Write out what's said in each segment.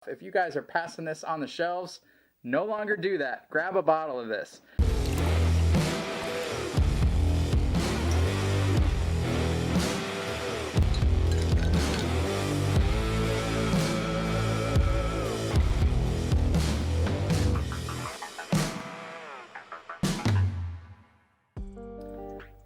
If you guys are passing this on the shelves, no longer do that. Grab a bottle of this.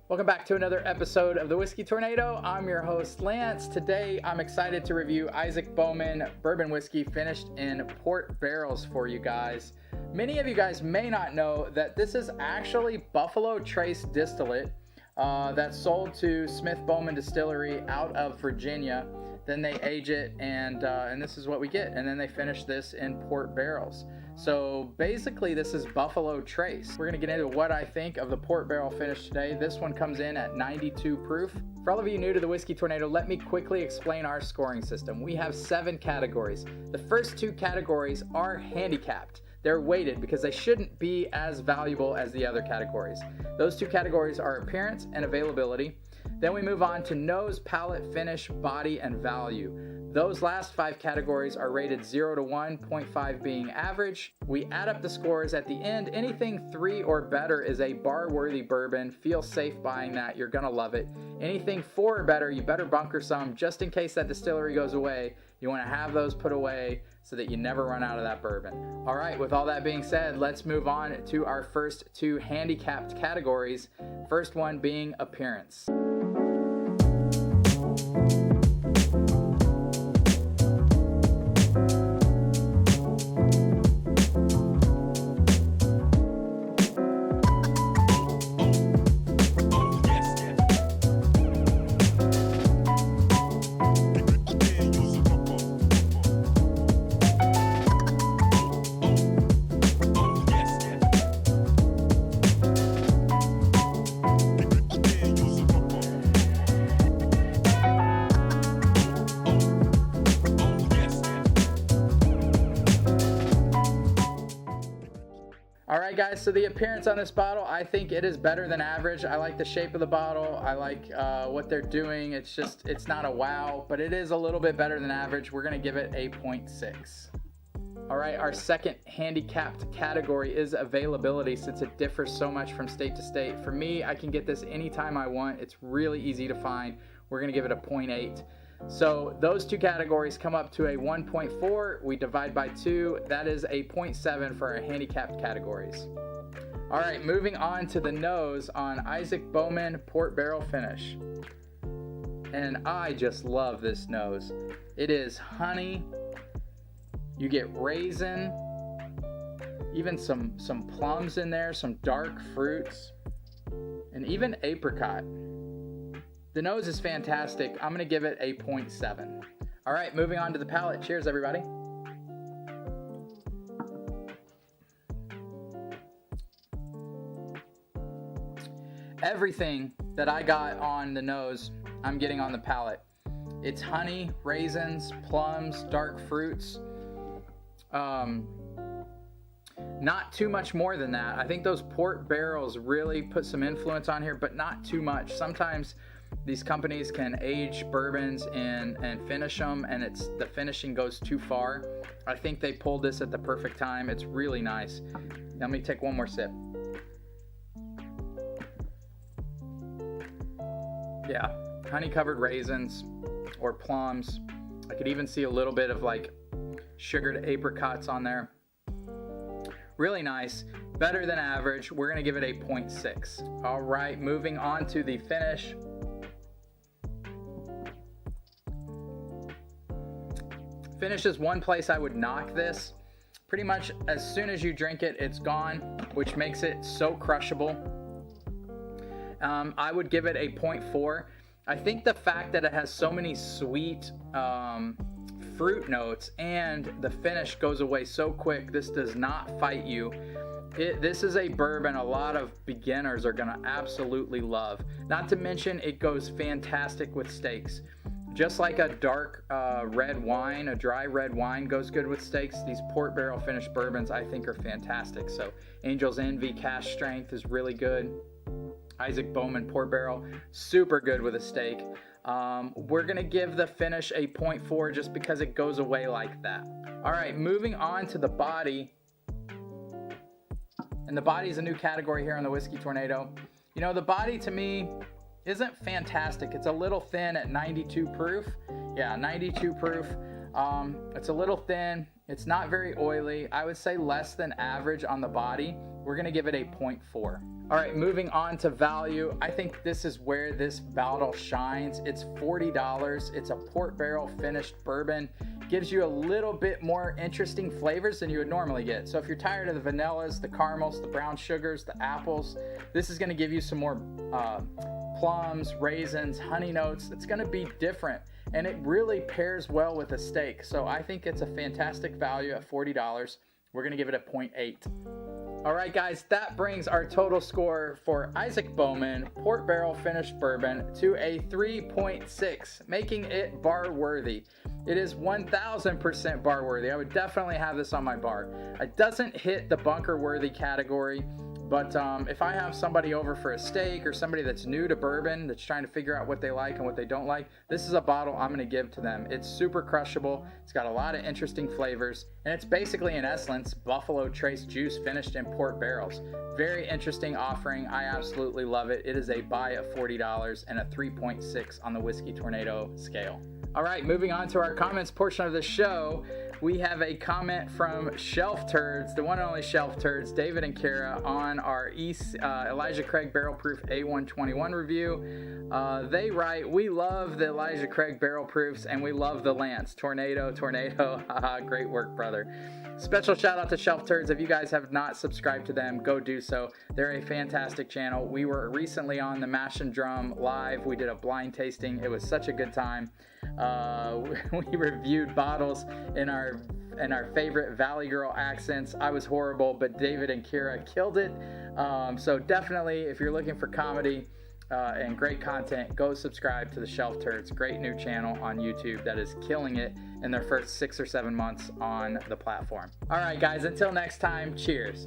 Welcome back to another episode of The Whiskey Tornado. I'm your host, Lance. Today, I'm excited to review Isaac Bowman Bourbon Whiskey finished in port barrels for you guys. Many of you guys may not know that this is actually Buffalo Trace distillate that's sold to Smith Bowman Distillery out of Virginia. Then they age it, and this is what we get. And then they finish this in port barrels. So basically, this is Buffalo Trace. We're going to get into what I think of the port barrel finish today. This one comes in at 92 proof. For all of you new to the Whiskey Tornado, let me quickly explain our scoring system. We have 7 categories. The first 2 categories are handicapped. They're weighted because they shouldn't be as valuable as the other categories. Those 2 categories are appearance and availability. Then we move on to nose, palate, finish, body, and value. Those last 5 categories are rated 0 to 1, 0.5 being average. We add up the scores at the end. Anything 3 or better is a bar-worthy bourbon. Feel safe buying that. You're gonna love it. Anything 4 or better, you better bunker some just in case that distillery goes away. You wanna have those put away so that you never run out of that bourbon. All right, with all that being said, let's move on to our first 2 handicapped categories. First one being appearance. Alright guys, so the appearance on this bottle, I think it is better than average. I like the shape of the bottle. I like what they're doing. It's not a wow, but it is a little bit better than average. We're going to give it a 0.6. Alright, our second handicapped category is availability, since it differs so much from state to state. For me, I can get this anytime I want. It's really easy to find. We're going to give it a 0.8. So those 2 categories come up to a 1.4. We divide by 2. That is a 0.7 for our handicapped categories. All right, moving on to the nose on Isaac Bowman Port Barrel Finish. And I just love this nose. It is honey. You get raisin, even some plums in there, some dark fruits, and even apricot. The nose is fantastic. I'm going to give it a 0.7. All right, moving on to the palate. Cheers, everybody. Everything that I got on the nose, I'm getting on the palate. It's honey, raisins, plums, dark fruits. Not too much more than that. I think those port barrels really put some influence on here, but not too much. Sometimes these companies can age bourbons and finish them, and the finishing goes too far. I think they pulled this at the perfect time. It's really nice. Let me take one more sip. Yeah, honey-covered raisins or plums. I could even see a little bit of like sugared apricots on there. Really nice. Better than average. We're going to give it a 0.6. All right, moving on to the finish. Finish is one place I would knock this. Pretty much as soon as you drink it, it's gone, which makes it so crushable. I would give it a 0.4. I think the fact that it has so many sweet fruit notes and the finish goes away so quick, this does not fight you. This is a bourbon a lot of beginners are going to absolutely love. Not to mention, it goes fantastic with steaks. Just like a dark red wine, a dry red wine goes good with steaks, these port barrel finished bourbons I think are fantastic. So Angel's Envy cash strength is really good. Isaac Bowman port barrel, super good with a steak. We're gonna give the finish a 0.4 just because it goes away like that. All right, moving on to the body. And the body is a new category here on the Whiskey Tornado. You know, the body to me isn't fantastic. It's a little thin at 92 proof. Yeah, 92 proof. It's a little thin. It's not very oily. I would say less than average on the body. We're gonna give it a 0.4. All right, moving on to value. I think this is where this bottle shines. It's $40. It's a port barrel finished bourbon. Gives you a little bit more interesting flavors than you would normally get. So if you're tired of the vanillas, the caramels, the brown sugars, the apples, this is gonna give you some more plums, raisins, honey notes. It's gonna be different, and it really pairs well with a steak. So I think it's a fantastic value at $40. We're gonna give it a 0.8. All right, guys, that brings our total score for Isaac Bowman Port Barrel Finished Bourbon to a 3.6, making it bar worthy. It is 1000% bar worthy. I would definitely have this on my bar. It doesn't hit the bunker worthy category, but if I have somebody over for a steak or somebody that's new to bourbon that's trying to figure out what they like and what they don't like, this is a bottle I'm gonna give to them. It's super crushable. It's got a lot of interesting flavors, and it's basically, in essence, Buffalo Trace juice finished in port barrels. Very interesting offering. I absolutely love it. It is a buy at $40 and a 3.6 on the Whiskey Tornado scale. All right, moving on to our comments portion of the show. We have a comment from Shelf Turds, the one and only Shelf Turds, David and Kara, on our Elijah Craig Barrel Proof A121 review. They write, "We love the Elijah Craig Barrel Proofs and we love the Lance. Tornado. Haha, great work, brother." Special shout out to Shelf Turds. If you guys have not subscribed to them, go do so. They're a fantastic channel. We were recently on the Mash and Drum live. We did a blind tasting. It was such a good time. We reviewed bottles in our favorite Valley Girl accents. I was horrible, but David and Kira killed it. So definitely, if you're looking for comedy and great content, go subscribe to the Shelf Turds. Great new channel on YouTube that is killing it in their first 6 or 7 months on the platform. All right, guys, until next time, cheers.